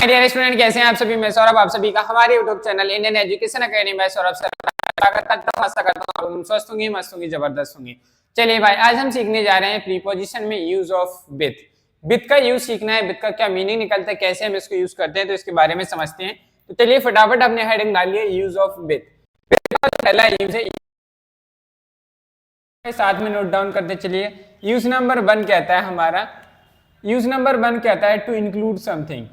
Dear student, कैसे हैं आप सभी। मैं सौरभ, आप सभी का हमारे YouTube channel Indian education academy में सौरभ सर स्वागत करता हूं। आशा करता हूं तुम स्वस्थ होंगे, मस्त होंगे, जबरदस्त होंगे। चलिए भाई, आज हम सीखने जा रहे हैं प्रीपोजिशन में यूज ऑफ विथ। विथ का यूज सीखना है, विथ का क्या मीनिंग निकलता है, कैसे हम इसको यूज करते हैं, तो इसके बारे में समझते हैं। तो चलिए फटाफट अपने हेडिंग डालिए, यूज ऑफ विथ। पहला यूज है, साथ में नोट डाउन करते चलिए। यूज नंबर 1 कहता है हमारा, यूज नंबर 1 कहता है टू इंक्लूड समथिंग।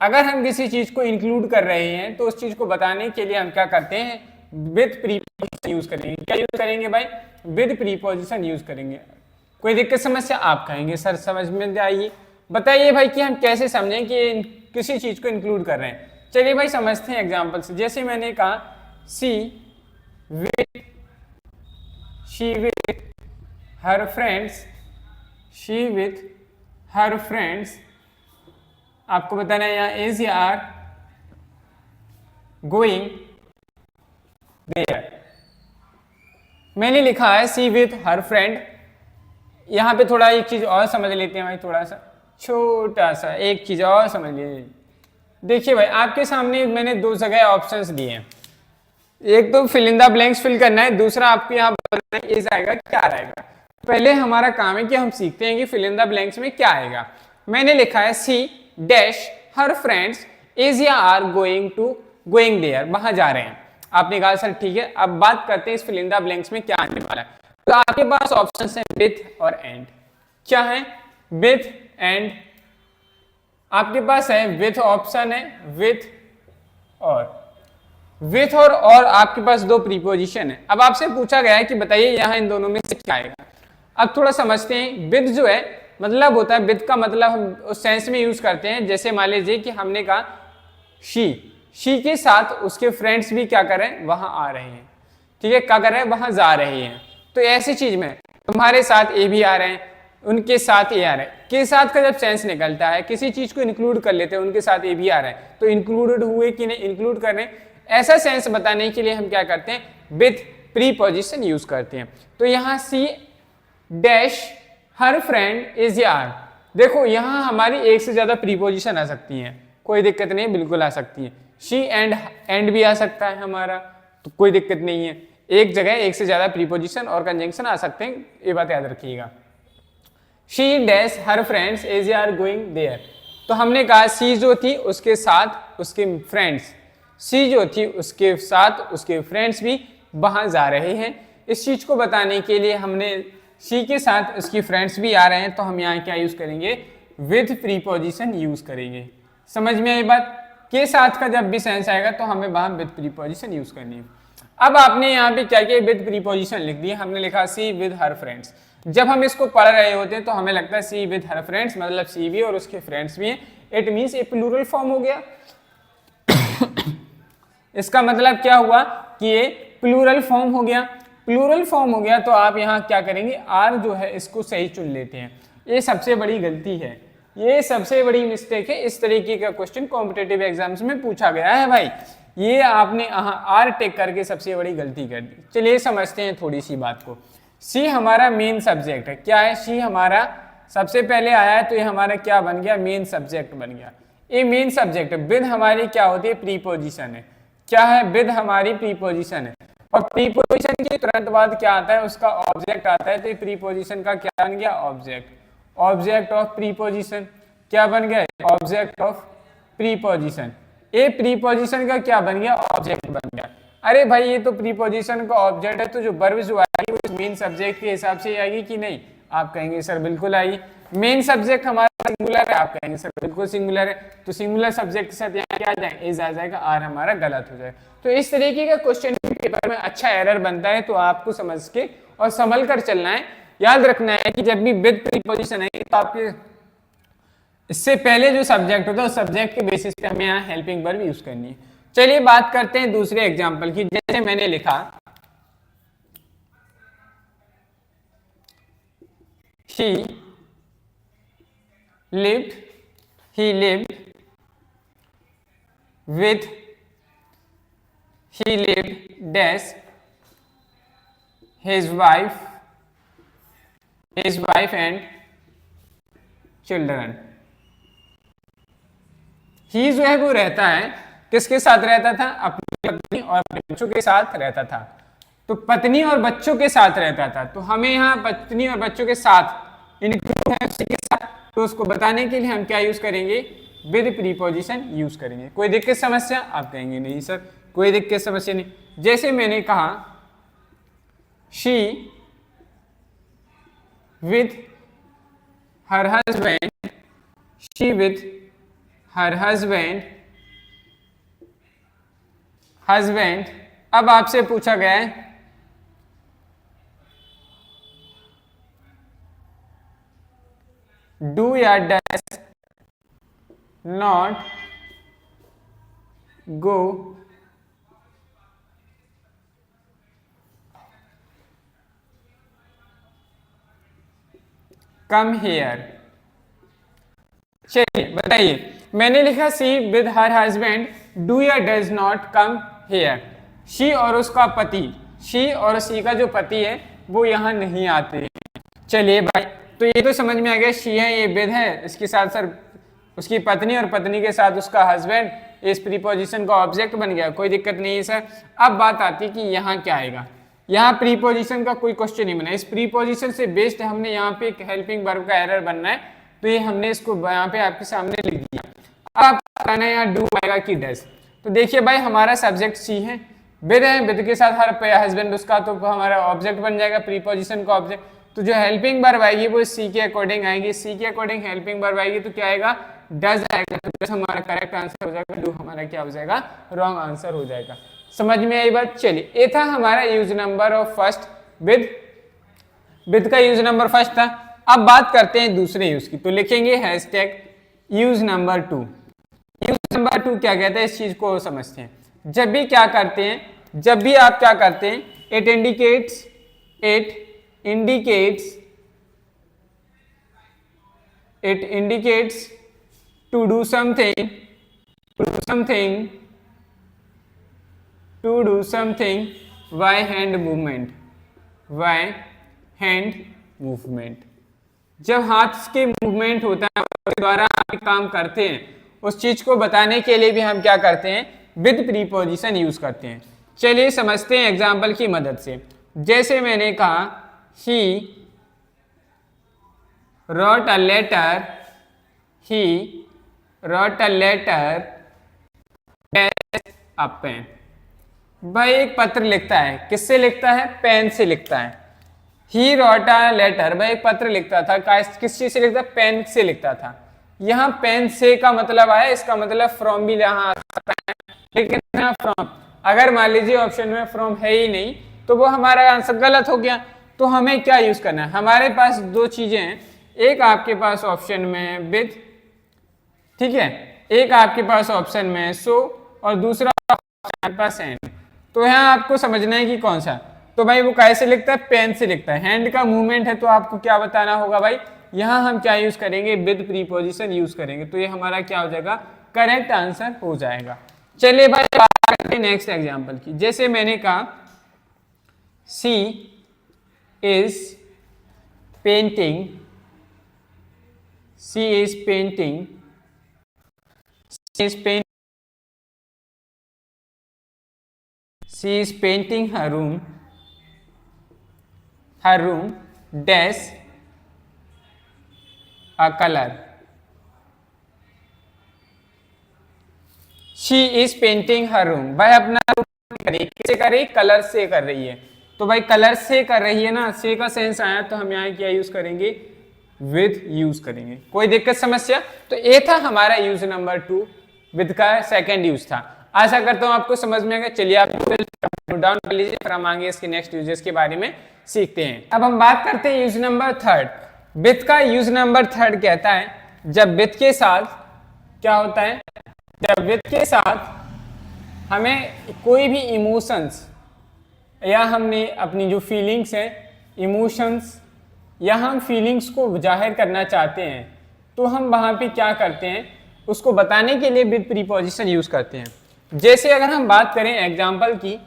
अगर हम किसी चीज को इंक्लूड कर रहे हैं तो उस चीज को बताने के लिए हम क्या करते हैं, विद प्रीपोजिशन यूज करेंगे। क्या यूज करेंगे भाई, विद प्रीपोजिशन यूज करेंगे। कोई दिक्कत समस्या, आप कहेंगे सर समझ में आइए, बताइए भाई कि हम कैसे समझें कि किसी चीज को इंक्लूड कर रहे हैं। चलिए भाई समझते हैं एग्जाम्पल से। जैसे मैंने कहा she with, she with her friends, she with her friends. आपको बताना है यहाँ इज या आर गोइंग देयर। मैंने लिखा है सी विथ हर फ्रेंड। यहाँ पे थोड़ा एक चीज और समझ लेते हैं भाई, थोड़ा सा छोटा सा एक चीज और समझ लीजिए। देखिए भाई, आपके सामने मैंने दो जगह ऑप्शंस दिए हैं। एक तो fill in the blanks fill करना है, दूसरा आपको यहाँ बताना है इज आएगा क्या आएगा। पहले हमारा काम है कि हम सीखते हैं कि फिल इन द ब्लैंक्स में क्या आएगा। मैंने लिखा है see dash her friends is या आर गोइंग देयर, वहां जा रहे हैं। आपने कहा सर ठीक है, अब बात करते हैं इस फिल इन द ब्लैंक्स में क्या आने वाला है। तो आपके पास ऑप्शंस हैं विथ और एंड। क्या है, विथ एंड। आपके पास है विथ ऑप्शन है, विथ और। विथ और आपके पास दो प्रीपोजिशन है। अब आपसे पूछा गया है कि बताइए यहां इन दोनों में से क्या आएगा। अब थोड़ा समझते हैं। विथ जो है मतलब होता है, विथ का मतलब हम उस सेंस में यूज करते हैं, जैसे मान लीजिए कि हमने कहा शी के साथ उसके फ्रेंड्स भी क्या कर रहे हैं, वहां आ रहे हैं। ठीक है, क्या कर रहे हैं, वहां जा रहे हैं। तो ऐसी चीज में तुम्हारे साथ ए भी आ रहे हैं, उनके साथ ए आ रहे हैं। के साथ का जब सेंस निकलता है, किसी चीज को इंक्लूड कर लेते हैं, उनके साथ ए भी आ रहे हैं, तो इंक्लूडेड हुए कि नहीं, इंक्लूड कर रहे हैं। ऐसा सेंस बताने के लिए हम क्या करते हैं, विथ प्रीपोजिशन यूज करते हैं। तो यहां see dash her friend is या आर। देखो यहां हमारी एक से ज्यादा प्रीपोजिशन आ सकती हैं, कोई दिक्कत नहीं, बिल्कुल आ सकती है। शी एंड भी आ सकता है हमारा, तो कोई दिक्कत नहीं है। एक जगह एक से ज्यादा प्रीपोजिशन और कंजंक्शन आ सकते हैं, ये बात याद रखिएगा। She dash her friends is या आर गोइंग देयर। तो हमने कहा सी जो थी उसके साथ उसके फ्रेंड्स, सी जो थी उसके साथ उसके फ्रेंड्स भी वहां जा रहे हैं। इस चीज को बताने के लिए हमने सी के साथ उसकी फ्रेंड्स भी आ रहे हैं, तो हम यहाँ क्या यूज करेंगे, विथ प्रीपोजिशन यूज करेंगे। समझ में आई बात। के साथ का जब भी सेंस आएगा तो हमें वहां विथ प्रीपोजिशन यूज करनी है। अब आपने यहाँ पे क्या किया, विथ प्रीपोजिशन लिख दिया। हमने लिखा सी विद हर फ्रेंड्स। जब हम इसको पढ़ रहे होते हैं तो हमें लगता है सी विद हर फ्रेंड्स मतलब सी भी और उसके फ्रेंड्स भी हैं। It means a plural form हो गया। इसका मतलब क्या हुआ कि ये प्लूरल फॉर्म हो गया। प्लूरल फॉर्म हो गया तो आप यहाँ क्या करेंगे, आर जो है इसको सही चुन लेते हैं। ये सबसे बड़ी गलती है, ये सबसे बड़ी मिस्टेक है। इस तरीके का क्वेश्चन कॉम्पिटेटिव एग्जाम्स में पूछा गया है भाई, ये आपने आर टेक करके सबसे बड़ी गलती कर दी। चलिए समझते हैं थोड़ी सी बात को। सी हमारा मेन सब्जेक्ट है। क्या है, सी हमारा सबसे पहले आया है, तो ये हमारा क्या बन गया, मेन सब्जेक्ट बन गया। ये मेन सब्जेक्ट है। विद हमारी क्या होती है, प्रीपोजिशन है। क्या है, विद हमारी प्रीपोजिशन है। और प्रीपोजिशन के तुरंत बाद क्या आता है, उसका ऑब्जेक्ट आता है। तो प्रीपोजिशन का क्या बन गया, ऑब्जेक्ट। ऑब्जेक्ट ऑफ प्रीपोजिशन क्या बन गया, object of preposition. A preposition का क्या बन गया, ऑब्जेक्ट बन गया। अरे भाई ये तो प्रीपोजिशन का ऑब्जेक्ट है, तो जो वर्ब जो आएगी वो मेन सब्जेक्ट के हिसाब से आएगी कि नहीं। आप कहेंगे सर बिल्कुल आएगी। मेन सब्जेक्ट हमारा सिंगुलर है, आप कहेंगे सर बिल्कुल सिंगुलर है। तो सिंगुलर सब्जेक्ट के साथ यहाँ क्या आ जाएगा, इज आ जाएगा, आर हमारा गलत हो जाएगा। तो इस तरीके का क्वेश्चन पेपर में अच्छा एरर बनता है, तो आपको समझ के और संभल कर चलना है। याद रखना है कि जब भी विद प्रीपोजिशन है तो आपके इससे पहले जो सब्जेक्ट होता है उस सब्जेक्ट के बेसिस पे हमें यहाँ हेल्पिंग वर्ब यूज करनी है। चलिए बात करते हैं दूसरे एग्जांपल की। जैसे मैंने लिखा he lived with he lived dash his wife and children. ही जो है वो रहता है, किसके साथ रहता था? अपनी पत्नी और बच्चों के साथ रहता था। तो पत्नी और बच्चों के साथ रहता था, तो हमें यहाँ पत्नी और बच्चों के साथ इंक्लूड है उसी के साथ, तो उसको बताने के लिए हम क्या यूज करेंगे? विद प्रीपोजिशन यूज करेंगे। कोई दिक्कत समस्या? आप कहेंगे नहीं सर कोई दिक्कत समस्या नहीं। जैसे मैंने कहा she with her husband, she with her husband. अब आपसे पूछा गया है डू या dash not go come here. चलिए बताइए, मैंने लिखा सी विद हर हस्बैंड डू या does not come here. She और उसका पति, शी और सी का जो पति है वो यहाँ नहीं आते। चलिए भाई, तो ये तो समझ में आ गया, शी है ये विद है, इसके साथ सर उसकी पत्नी और पत्नी के साथ उसका हस्बैंड, इस प्रीपोजिशन का ऑब्जेक्ट बन गया, कोई दिक्कत नहीं है सर। अब बात आती है कि यहाँ क्या आएगा। यहाँ प्रीपोजिशन का कोई क्वेश्चन नहीं बना, इस प्रीपोजिशन से बेस्ड हमने यहाँ पे एक हेल्पिंग वर्ब का एरर बनना है, तो ये हमने इसको यहाँ पे आपके सामने लिख दिया। अब आप कहना है यहाँ डू आएगा कि डज। तो देखिए भाई, हमारा सब्जेक्ट सी है, विद है, विद के साथ हर हस्बैंड उसका, तो हमारा ऑब्जेक्ट बन जाएगा प्रीपोजिशन का ऑब्जेक्ट। तो जो हेल्पिंग वर्ब आएगी वो सी के अकॉर्डिंग आएगी, सी के अकॉर्डिंग हेल्पिंग वर्ब आएगी, तो क्या आएगा? डज आएगा। तो डज हमारा करेक्ट आंसर हो जाएगा, डू हमारा क्या हो जाएगा? रॉन्ग आंसर हो जाएगा। समझ में आई बात? चलिए, ये था हमारा use number of first with का यूज नंबर फर्स्ट था। अब बात करते हैं दूसरे यूज की, तो लिखेंगे hashtag use number 2। Use number 2 क्या कहते हैं, इस चीज को समझते हैं। जब भी क्या करते हैं, जब भी आप क्या करते हैं, it indicates to do something by hand movement। जब हाथ के मूवमेंट होता है उसके द्वारा आप काम करते हैं, उस चीज को बताने के लिए भी हम क्या करते हैं? विद प्रीपोजिशन यूज करते हैं। चलिए समझते हैं एग्जाम्पल की मदद से। जैसे मैंने कहा he wrote a letter dash a pen। भाई एक पत्र लिखता है, किससे लिखता है? पेन से लिखता है। ही wrote a letter, भाई एक पत्र लिखता था, किस चीज से लिखता? पेन से लिखता था। यहाँ पेन से का मतलब आया, इसका मतलब फ्रॉम भी यहाँ आ सकता है, लेकिन यहाँ फ्रॉम, अगर मान लीजिए ऑप्शन में फ्रॉम है ही नहीं तो वो हमारा आंसर गलत हो गया। तो हमें क्या यूज करना है? हमारे पास दो चीजें हैं, एक आपके पास ऑप्शन में विद, ठीक है, एक आपके पास ऑप्शन में सो, और दूसरा आपके पास एंड। तो यहाँ आपको समझना है कि कौन सा। तो भाई वो कैसे लिखता है? पेन से लिखता है। हैंड का मूवमेंट है, तो आपको क्या बताना होगा भाई? यहाँ हम क्या यूज करेंगे? विद प्रीपोजिशन यूज करेंगे, तो ये हमारा क्या हो जाएगा? करेक्ट आंसर हो जाएगा। चलिए भाई बात करते हैं नेक्स्ट एग्जाम्पल की। जैसे मैंने कहा she is painting her room dash a color। She is painting her room, भाई अपना किससे कर रही? कलर से कर रही है। तो भाई कलर से कर रही है ना, से का सेंस आया, तो हम यहाँ क्या यूज करेंगे? विद यूज करेंगे। कोई दिक्कत समस्या? तो ये था हमारा यूज नंबर 2, विद का सेकंड यूज था। आशा करता हूँ आपको समझ में आ गया। चलिए आप नोट डाउन कर लीजिए, फिर हम आगे इसके नेक्स्ट यूजेस के बारे में सीखते हैं। अब हम बात करते हैं यूज नंबर 3। विद का यूज नंबर 3 कहता है जब विद के साथ क्या होता है? जब विद के साथ हमें कोई भी इमोशंस या हमने अपनी जो फीलिंग्स है, इमोशंस, या हम फीलिंग्स को जाहिर करना चाहते हैं, तो हम वहाँ पे क्या करते हैं? उसको बताने के लिए विद प्रीपोजिशन यूज करते हैं। जैसे अगर हम बात करें एग्जाम्पल की,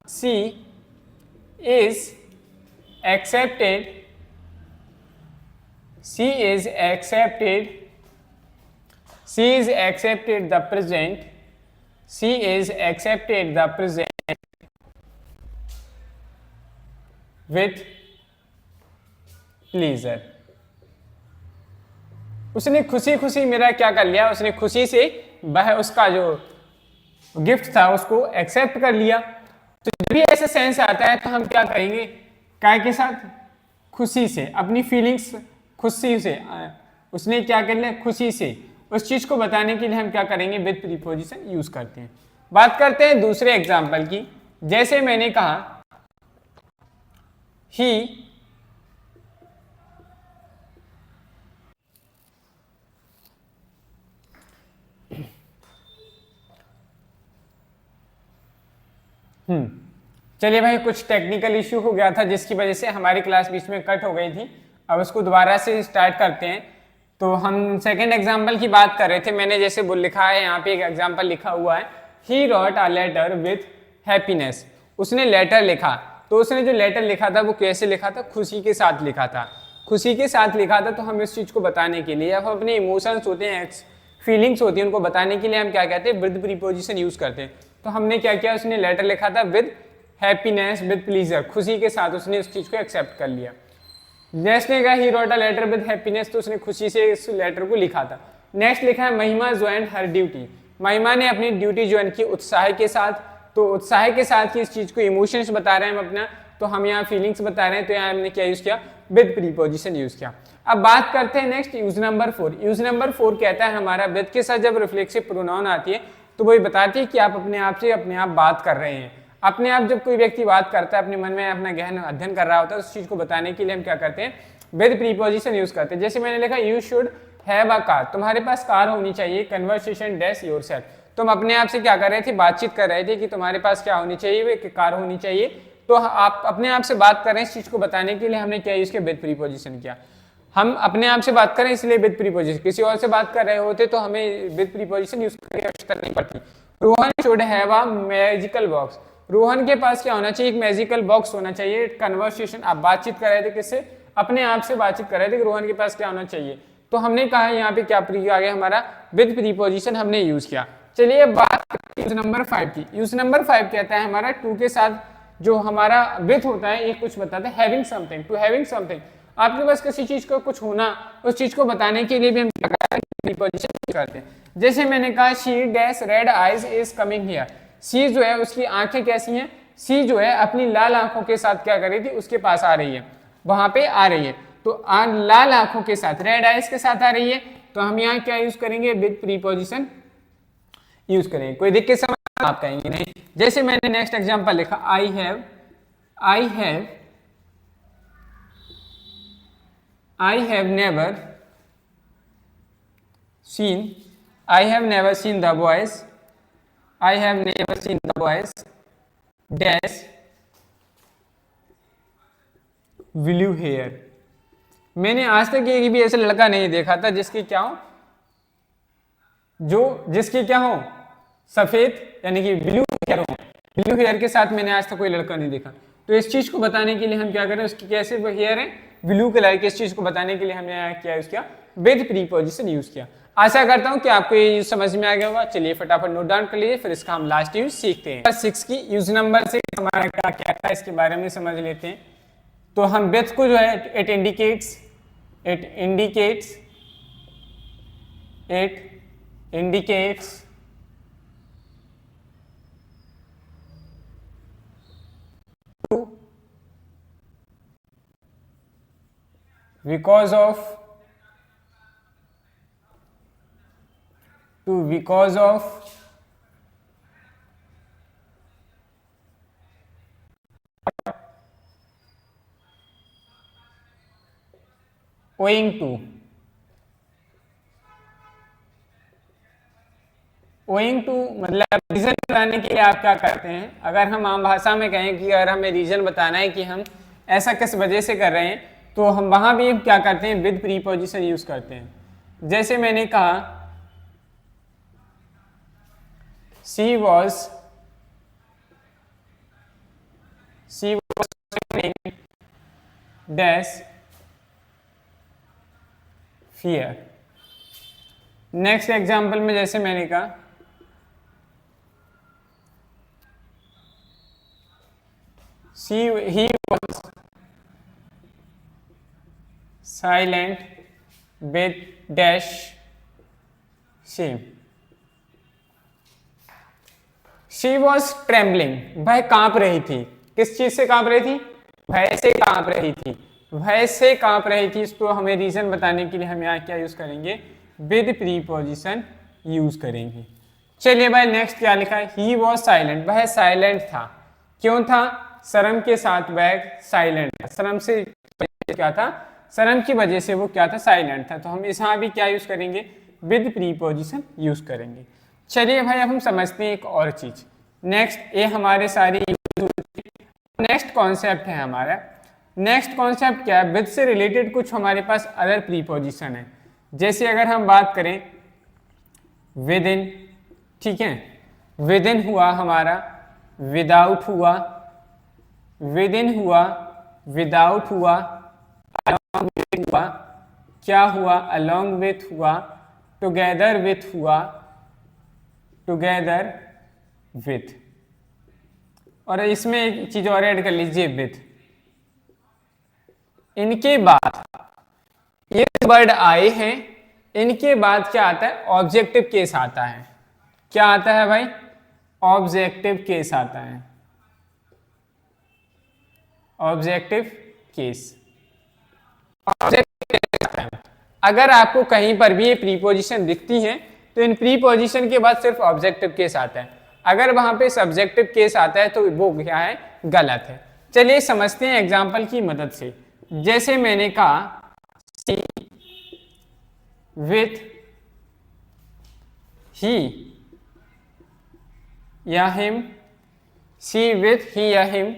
she is she is accepted the present, she is accepted the present with pleasure. उसने खुशी खुशी मेरा क्या कर लिया, उसने खुशी से वह उसका जो गिफ्ट था उसको एक्सेप्ट कर लिया। तो जब भी ऐसा सेंस आता है तो हम क्या करेंगे, काय के साथ, खुशी से, अपनी फीलिंग्स खुशी से, उसने क्या कर लिया खुशी से, उस चीज को बताने के लिए हम क्या करेंगे, विद प्रीपोजिशन यूज करते हैं। बात करते हैं दूसरे एग्जाम्पल की। जैसे मैंने कहा ही चलिए भाई, कुछ टेक्निकल इश्यू हो गया था जिसकी वजह से हमारी क्लास बीच में कट हो गई थी। अब उसको दोबारा से स्टार्ट करते हैं। तो हम सेकंड एग्जांपल की बात कर रहे थे। मैंने जैसे बुल लिखा है, यहाँ पे एक एग्जांपल लिखा हुआ है, he wrote a letter with happiness. उसने लेटर लिखा, तो उसने जो लेटर लिखा था वो कैसे लिखा था, खुशी के साथ लिखा था। खुशी के साथ लिखा था, तो हम इस चीज़ को बताने के लिए, अब अपने इमोशंस होते हैं, फीलिंग्स होती हैं, उनको बताने के लिए हम क्या कहते हैं, विद प्रीपोजिशन यूज करते हैं। तो हमने क्या किया, उसने लेटर लिखा था विद हैप्पीनेस विद प्लीजर, खुशी के साथ उसने उस चीज को एक्सेप्ट कर लिया। नेक्स्ट ने कहा he wrote a letter with happiness, तो उसने खुशी से इस लेटर को लिखा था। नेक्स्ट लिखा है महिमा ज्वाइन हर ड्यूटी, महिमा ने अपनी ड्यूटी ज्वाइन की उत्साह के साथ। तो उत्साह के साथ की इस चीज को इमोशंस बता रहे हैं हम अपना, तो हम यहाँ फीलिंग्स बता रहे हैं, तो यहाँ हमने क्या यूज किया, विद प्रीपोजिशन यूज किया। अब बात करते हैं next use number 4। Use number 4 कहता है हमारा विद के साथ जब रिफ्लेक्सिव प्रोनाउन आती है तो वही बताती है कि आप अपने आप से अपने आप बात कर रहे हैं। अपने आप जब कोई व्यक्ति बात करता है, अपने मन में अपना गहन अध्ययन कर रहा होता है, उस चीज को बताने के लिए हम क्या करते हैं, विद प्रीपोजिशन यूज करते हैं। जैसे मैंने लिखा you should have a car, तुम्हारे पास कार होनी चाहिए, कन्वर्सेशन डैश योरसेल्फ, तुम अपने आप से क्या कर रहे थे, बातचीत कर रहे थे कि तुम्हारे पास क्या होनी चाहिए, वे कार होनी चाहिए। तो आप अपने आप से बात कर रहे हैं, इस चीज को बताने के लिए हमने क्या यूज किया, विद प्रीपोजिशन किया। हम अपने आप से बात करें इसलिए विद प्रीपोजिशन, किसी और से बात कर रहे होते तो हमें विद प्रीपोजिशन यूज करने की आवश्यकता नहीं पड़ती। Rohan should have a magical box, Rohan के पास क्या होना चाहिए, एक मैजिकल बॉक्स होना चाहिए। कन्वर्सेशन, आप बातचीत कर रहे थे किससे, अपने आप से बातचीत कर रहे थे कि रोहन के पास क्या होना चाहिए। तो हमने कहा यहाँ पे क्या आ गया हमारा, विद प्रीपोजिशन हमने यूज किया। चलिए अब बात करते हैं यूज नंबर 5 की। यूज नंबर 5 कहता है हमारा टू के साथ जो हमारा विथ होता है, ये कुछ बताता है having something, to having something, आपके पास किसी चीज का कुछ होना, उस चीज को बताने के लिए भी हम प्रीपोजिशन करते हैं। जैसे मैंने कहा she dash red eyes is coming here, she जो है उसकी आंखें कैसी हैं, सी जो है अपनी लाल आंखों के साथ क्या कर रही थी, उसके पास आ रही है, वहां पे आ रही है। तो लाल आंखों के साथ, रेड आइज के साथ आ रही है, तो हम यहाँ क्या यूज करेंगे, विद प्रीपोजिशन यूज करेंगे। कोई दिक्कत समझ आप कहेंगे नहीं। जैसे मैंने नेक्स्ट एग्जांपल लिखा I have never seen, I have never seen the boys, I have never seen the boys dash blue hair, मैंने आज तक एक भी ऐसा लड़का नहीं देखा था जिसकी क्या हो, जिसकी क्या हो सफेद, यानी कि ब्लू हेयर हो। ब्लू हेयर के साथ मैंने आज तक कोई लड़का नहीं देखा। तो इस चीज को बताने के लिए हम क्या करें, उसकी कैसे वो हेयर है ब्लू कलर की, इस चीज को बताने के लिए हमने क्या यूज किया, विद प्रीपोजिशन यूज किया। आशा करता हूं कि आपको ये समझ में आ गया होगा। चलिए फटाफट नोट डाउन कर लीजिए, फिर इसका हम लास्ट यूज सीखते हैं। 6 की यूज नंबर 6 हमारा क्या क्या था, इसके बारे में समझ लेते हैं। तो हम विथ को जो है it indicates because of owing to मतलब रीजन बताने के लिए आप क्या करते हैं, अगर हम आम भाषा में कहें कि अगर हमें रीजन बताना है कि हम ऐसा किस वजह से कर रहे हैं, तो हम वहां भी क्या करते हैं, विद प्रीपोजिशन यूज करते हैं। जैसे मैंने कहा she was dash fear. Next example में जैसे मैंने कहा he was silent with dash she was trembling, वह कांप रही थी। किस चीज से कांप रही थी? भय से कांप रही थी। भय से कांप रही थी, इसको हमें रीजन बताने के लिए हम यहाँ क्या यूज करेंगे? विद प्रीपोजिशन यूज करेंगे। चलिए भाई नेक्स्ट क्या लिखा है? ही वॉज साइलेंट, वह साइलेंट था। क्यों था? शर्म के साथ वह साइलेंट था। शर्म से क्या था? शर्म की वजह से वो क्या था? साइलेंट था। तो हम यहाँ भी क्या यूज करेंगे? विद प्रीपोजिशन यूज करेंगे। चलिए भाई अब हम समझते हैं एक और चीज। नेक्स्ट ये हमारे सारे नेक्स्ट कॉन्सेप्ट है हमारा। नेक्स्ट कॉन्सेप्ट क्या है? विद से रिलेटेड कुछ हमारे पास अदर प्रीपोजिशन है। जैसे अगर हम बात करें विद इन, ठीक है, विद इन हुआ हमारा, विदाउट हुआ, विद इन हुआ, विदाउट हुआ, अलॉन्ग विथ हुआ, क्या हुआ? अलॉन्ग विथ हुआ, टुगेदर विथ हुआ, टुगेदर विथ, और इसमें एक चीज और ऐड कर लीजिए विथ। इनके बाद ये वर्ड आए हैं, इनके बाद क्या आता है? ऑब्जेक्टिव केस आता है। क्या आता है भाई? ऑब्जेक्टिव केस आता है। ऑब्जेक्टिव केस, ऑब्जेक्टिव केस आता है। अगर आपको कहीं पर भी ये प्रीपोजिशन दिखती है तो इन प्रीपोजिशन के बाद सिर्फ ऑब्जेक्टिव केस आता है। अगर वहां पे सब्जेक्टिव केस आता है तो वो क्या है? गलत है। चलिए समझते हैं एग्जाम्पल की मदद से। जैसे मैंने कहा सी विथ ही या हिम, सी विथ ही या हिम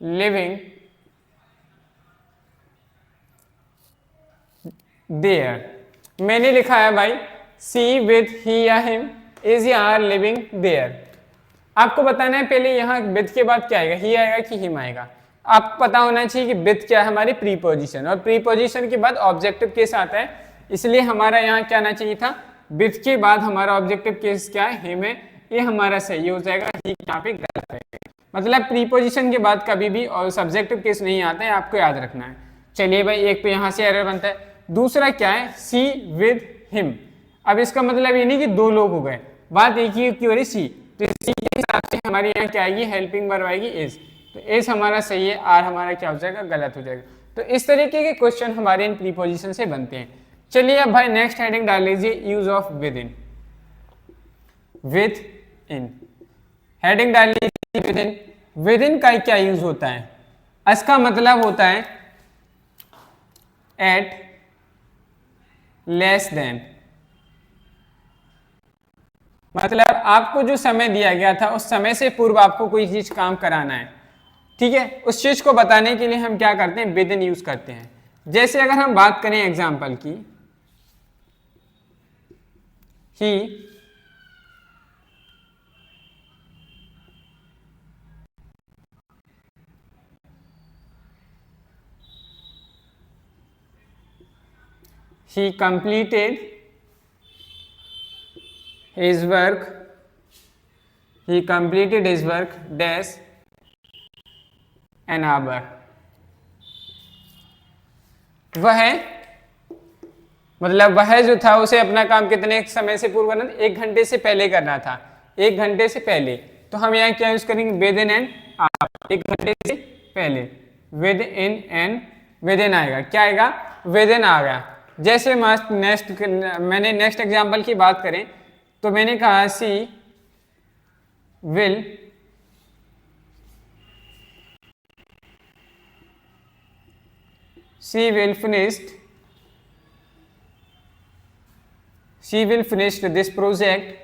लिविंग देयर। मैंने लिखा है भाई सी विथ ही या him is are living there. आपको बताना है पहले यहाँ विथ के बाद क्या आएगा? ही आएगा कि हिम आएगा? आपको पता होना चाहिए कि विथ क्या है? हमारी प्रीपोजिशन, और प्रीपोजिशन के बाद ऑब्जेक्टिव केस आता है, इसलिए हमारा यहाँ क्या आना चाहिए था? विथ के बाद हमारा ऑब्जेक्टिव केस क्या है? हिम है। ये हमारा सही हो जाएगा, ही यहाँ पे गलत है। मतलब प्रीपोजिशन के बाद कभी भी और सब्जेक्टिव केस नहीं आता है, आपको याद रखना है। चलिए भाई एक तो यहाँ से एरर बनता है। दूसरा क्या है? सी विद हिम। अब इसका मतलब ये नहीं कि दो लोग हो गए, बात एक ही की हो रही सी, तो सी के हिसाब से हमारे यहाँ क्या आएगी? हेल्पिंग वर्ब आएगी इज। तो इज हमारा सही है, आर हमारा क्या हो जाएगा? गलत हो जाएगा। तो इस तरीके के क्वेश्चन हमारे इन प्रीपोजिशन से बनते हैं। चलिए अब भाई नेक्स्ट हेडिंग डाल लीजिए, use of with in. With in heading डाल लीजिए विद इन। विद इन का क्या यूज होता है? इसका मतलब होता है एट लेस देन। मतलब आपको जो समय दिया गया था उस समय से पूर्व आपको कोई चीज काम कराना है, ठीक है? उस चीज को बताने के लिए हम क्या करते हैं? विद इन यूज करते हैं। जैसे अगर हम बात करें एग्जाम्पल की, ही completed his work, he completed his work dash an hour। वह मतलब वह जो था उसे अपना काम कितने समय से पूर्व करना था? 1 घंटे से पहले करना था। 1 घंटे से पहले, तो हम यहाँ क्या यूज करेंगे? With in and our. 1 घंटे से पहले with in and with in आएगा। क्या आएगा? विद इन आ गया। जैसे मैंने नेक्स्ट एग्जाम्पल की बात करें तो मैंने कहा सी will finish this project,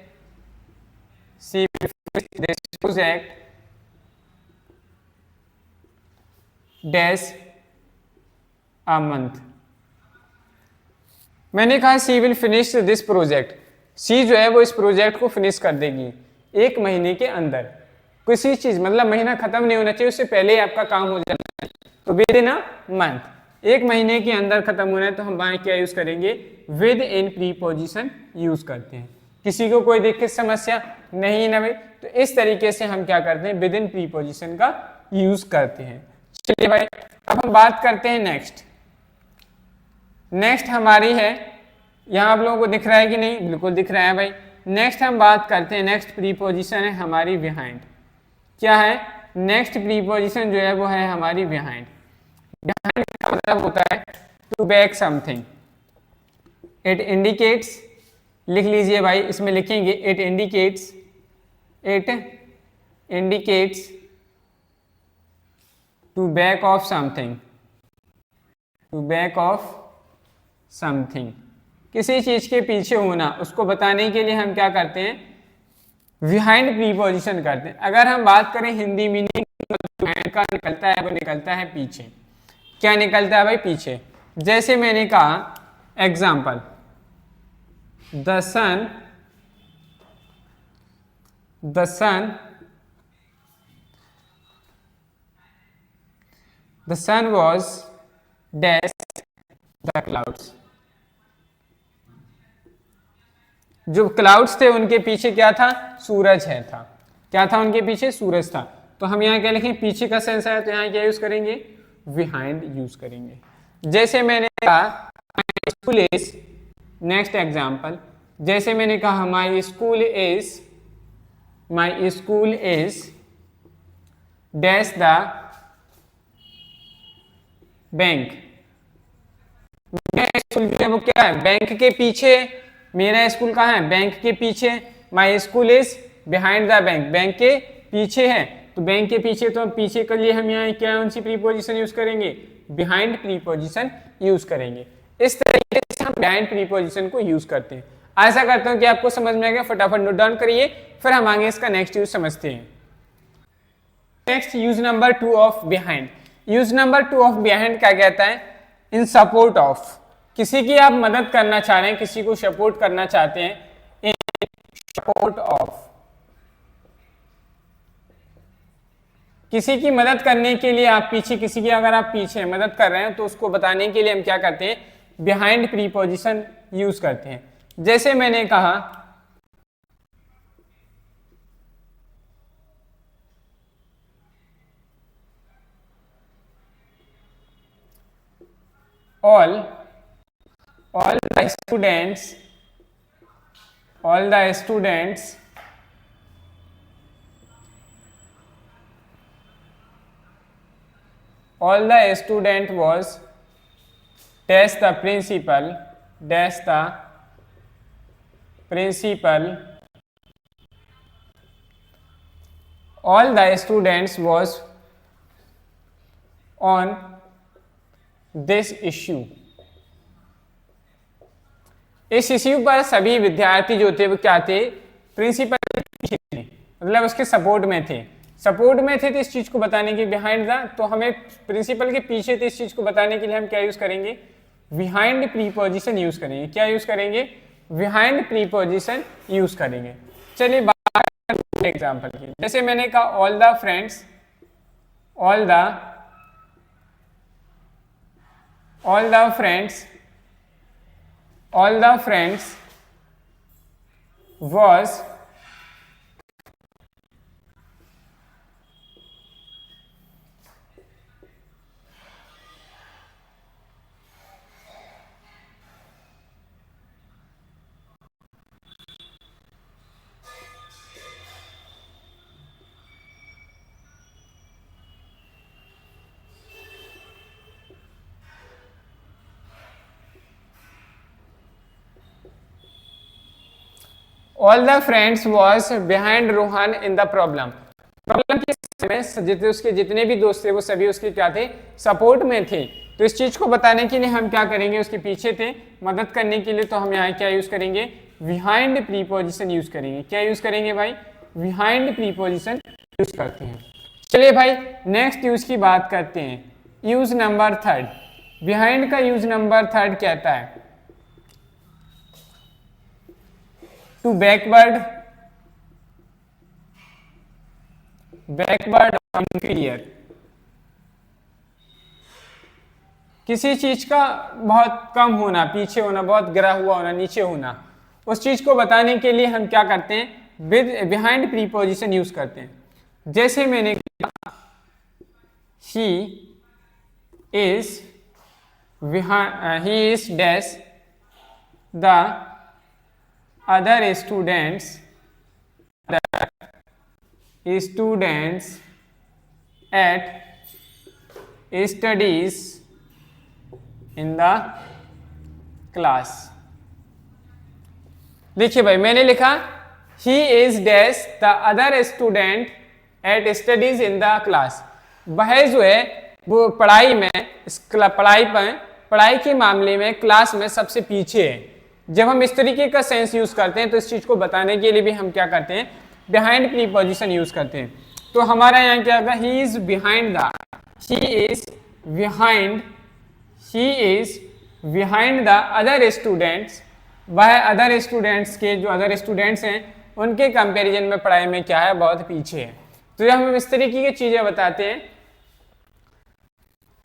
she will finish this project dash a month। मैंने कहा सी विल फिनिश दिस प्रोजेक्ट, सी जो है वो इस प्रोजेक्ट को फिनिश कर देगी 1 महीने के अंदर। किसी चीज मतलब महीना खत्म नहीं होना चाहिए, उससे पहले ही आपका काम हो जाना है, तो विद इन अ मंथ, एक महीने के अंदर खत्म होना है, तो हम वहां क्या यूज करेंगे, विद इन प्रीपोजिशन यूज करते हैं। किसी को कोई दिक्कत समस्या नहीं ना भाई, तो इस तरीके से हम क्या करते हैं, विद इन प्रीपोजिशन का यूज करते हैं। चलिए भाई अब हम बात करते हैं नेक्स्ट। नेक्स्ट हमारी है, यहां आप लोगों को दिख रहा है कि नहीं, बिल्कुल दिख रहा है भाई। नेक्स्ट हम बात करते हैं, नेक्स्ट प्रीपोजिशन है हमारी बिहाइंड। क्या है, नेक्स्ट प्रीपोजिशन जो है वो है हमारी बिहाइंड। बिहाइंड का मतलब होता है to back something. It indicates, लिख लीजिए भाई, इसमें लिखेंगे it indicates, it indicates to back of something, to back of something, किसी चीज के पीछे होना, उसको बताने के लिए हम क्या करते हैं, बिहाइंड प्रीपोजिशन करते हैं। अगर हम बात करें हिंदी मीनिंग, बिहाइंड का निकलता है वो निकलता है पीछे। क्या निकलता है भाई, पीछे। जैसे मैंने कहा example, the sun, the sun, the sun was dash the clouds. जो क्लाउड्स थे उनके पीछे क्या था, सूरज है था। क्या था उनके पीछे, सूरज था। तो हम यहाँ क्या लिखें, पीछे का सेंस है, तो यहाँ क्या यूज करेंगे, बिहाइंड यूज करेंगे। जैसे मैंने कहा स्कूल इज, नेक्स्ट एग्जाम्पल, जैसे मैंने कहा my school is, my school is dash the bank. मेरा स्कूल जो है वो क्या है, बैंक के पीछे। मेरा स्कूल कहाँ है, बैंक के पीछे। My school is behind the bank, bank के पीछे है। तो बैंक के पीछे, तो पीछे के लिए हम यहाँ क्या कौन सी प्रीपोजिशन यूज करेंगे, बिहाइंड प्रीपोजिशन यूज करेंगे। इस तरीके से हम बिहाइंड प्रीपोजिशन को यूज करते हैं। ऐसा करता हूँ कि आपको समझ में आ गया, फटाफट नोट डाउन करिए, फिर हम आगे इसका नेक्स्ट यूज समझते हैं। Next use number 2 of behind. Use number 2 of behind क्या कहता है, इन सपोर्ट ऑफ। किसी की आप मदद करना चाह रहे हैं, किसी को सपोर्ट करना चाहते हैं, इन सपोर्ट ऑफ। किसी की मदद करने के लिए आप पीछे, किसी की अगर आप पीछे मदद कर रहे हैं तो उसको बताने के लिए हम क्या करते हैं, बिहाइंड प्रीपोजिशन यूज करते हैं। जैसे मैंने कहा all the students, all the students all the student was dash the principal, dash the principal, all the students was on this issue। इस इश्यू पर सभी विद्यार्थी जो थे वो क्या थे, प्रिंसिपल के पीछे थे, मतलब उसके सपोर्ट में थे। सपोर्ट में थे तो इस चीज को बताने के बिहाइंड द, तो हमें प्रिंसिपल के पीछे थे, इस चीज को बताने के लिए हम क्या यूज करेंगे, बिहाइंड प्रीपोजिशन यूज करेंगे। क्या यूज करेंगे, बिहाइंड प्रीपोजिशन यूज करेंगे। चलिए बात करते हैं एग्जांपल की। जैसे मैंने कहा all the friends, all the friends, all the friends was all the friends was behind Rohan in the problem। Problem के समय जितने उसके जितने भी दोस्त थे वो सभी उसके क्या थे, सपोर्ट में थे। तो इस चीज को बताने के लिए हम क्या करेंगे, उसके पीछे थे मदद करने के लिए, तो हम यहाँ क्या यूज करेंगे, बिहाइंड प्रीपोजिशन यूज करेंगे। क्या यूज करेंगे भाई, बिहाइंड प्रीपोजिशन यूज करते हैं। चलिए भाई नेक्स्ट यूज की बात करते हैं, यूज नंबर 3। बिहाइंड का यूज नंबर 3 कहता है टू बैकवर्ड, बैकवर्ड और इंफीरियर। किसी चीज का बहुत कम होना, पीछे होना, बहुत गिरा हुआ होना, नीचे होना, उस चीज को बताने के लिए हम क्या करते हैं, विद बिहाइंड प्रीपोजिशन यूज करते हैं। जैसे मैंने कहा he is dash the other students at studies in the class. देखिए भाई, मैंने लिखा he is dash the other student at studies in the class. वह जो है वो पढ़ाई के मामले में क्लास में सबसे पीछे है। जब हम इस तरीके का सेंस यूज करते हैं तो इस चीज को बताने के लिए भी हम क्या करते हैं, बिहाइंड प्रीपोजिशन यूज करते हैं। तो हमारा यहाँ क्या होगा, he is behind the other students. वह अदर स्टूडेंट्स के, जो अदर स्टूडेंट्स हैं उनके कंपैरिजन में पढ़ाई में क्या है, बहुत पीछे है। तो जब हम इस तरीके की चीजें बताते हैं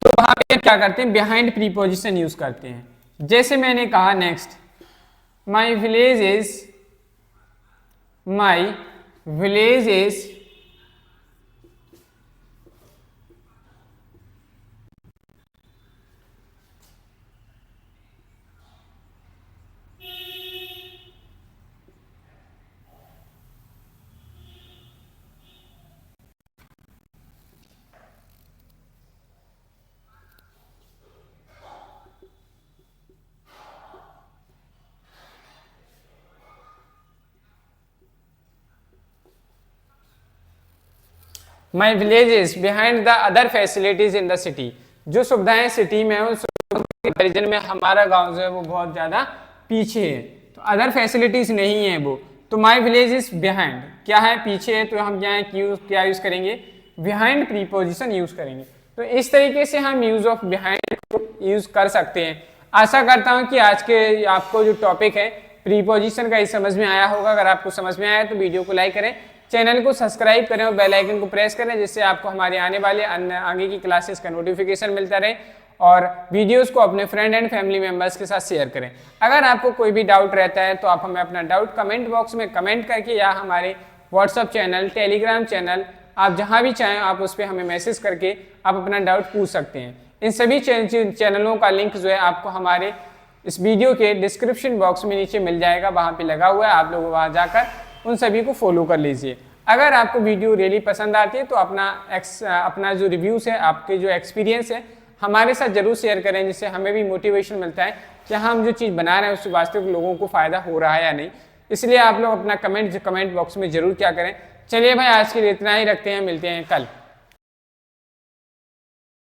तो वहां पे क्या करते हैं, बिहाइंड प्रीपोजिशन यूज करते हैं। जैसे मैंने कहा next, my village is my village is behind the other facilities in the city. जो सुविधाएं सिटी में है उस कंपैरिजन में हमारा गांव जो है वो बहुत ज्यादा पीछे है, तो अदर फैसिलिटीज नहीं है वो। तो माई विलेज इज बिहाइंड क्या है, पीछे है, तो हम क्या यूज करेंगे, बिहाइंड प्रीपोजिशन यूज करेंगे। तो इस तरीके से हम यूज ऑफ बिहाइंड यूज कर सकते हैं। आशा करता हूं कि आज के आपको जो टॉपिक है प्रीपोजिशन का ही समझ में आया होगा। अगर आपको समझ में आया तो वीडियो को लाइक करें, चैनल को सब्सक्राइब करें और बेल आइकन को प्रेस करें, जिससे आपको हमारे आने वाले आगे की क्लासेस का नोटिफिकेशन मिलता रहे। और वीडियोस को अपने फ्रेंड एंड फैमिली मेंबर्स के साथ शेयर करें। अगर आपको कोई भी डाउट रहता है तो आप हमें अपना डाउट कमेंट बॉक्स में कमेंट करके, या हमारे व्हाट्सअप चैनल, टेलीग्राम चैनल, आप जहाँ भी चाहें आप उस पर हमें मैसेज करके आप अपना डाउट पूछ सकते हैं। इन सभी चैनलों का लिंक जो है आपको हमारे इस वीडियो के डिस्क्रिप्शन बॉक्स में नीचे मिल जाएगा, वहाँ पे लगा हुआ है, आप लोग वहाँ जाकर उन सभी को फॉलो कर लीजिए। अगर आपको वीडियो रियली पसंद आती है तो अपना जो रिव्यूज़ है, आपके जो एक्सपीरियंस है हमारे साथ जरूर शेयर करें, जिससे हमें भी मोटिवेशन मिलता है कि हम जो चीज़ बना रहे हैं उससे वास्तविक लोगों को फ़ायदा हो रहा है या नहीं। इसलिए आप लोग अपना कमेंट बॉक्स में जरूर क्या करें। चलिए भाई, आज के लिए इतना ही रखते हैं, मिलते हैं कल।